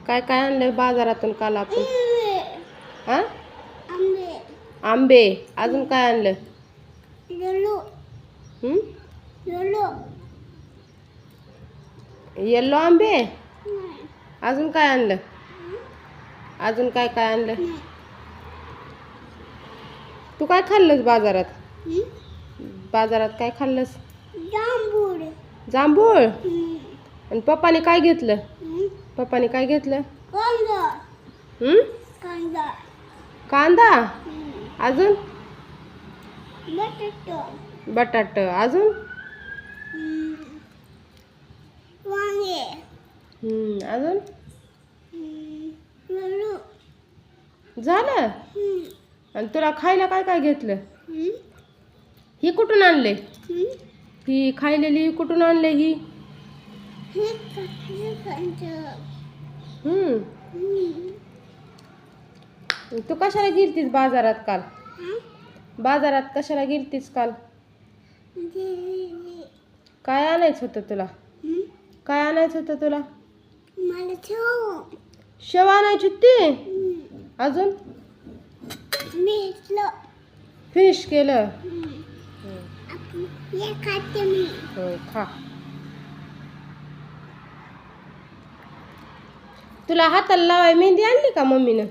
काय काय आणलं बाजारातून काल आपण? हा, आंबे. अजून काय आणलं? येल्लो आंबे. अजून काय आणलं? अजून काय काय आणलं? तू काय खाल्लंस बाजारात? बाजारात काय खाल्लंस? जांभूळ. आणि पप्पाने काय घेतलं? पप्पाने काय घेतलं? कांदा. अजून? बटाट. अजून? अजून? झालं. आणि तुला खायला काय काय घेतलं? ही कुठून आणले? ही खायलेली कुठून आणले ही? तू कशाला गेलतीस बाजारात काल? बाजारात कशाला गेलतीस काल? काय आणायचं होतं तुला? काय आणायचं होतं तुला? शेव आणायची होती. अजून? फिश केलं. खा. तुला हाताला लावाय मेहंदी आणली का मम्मीनं?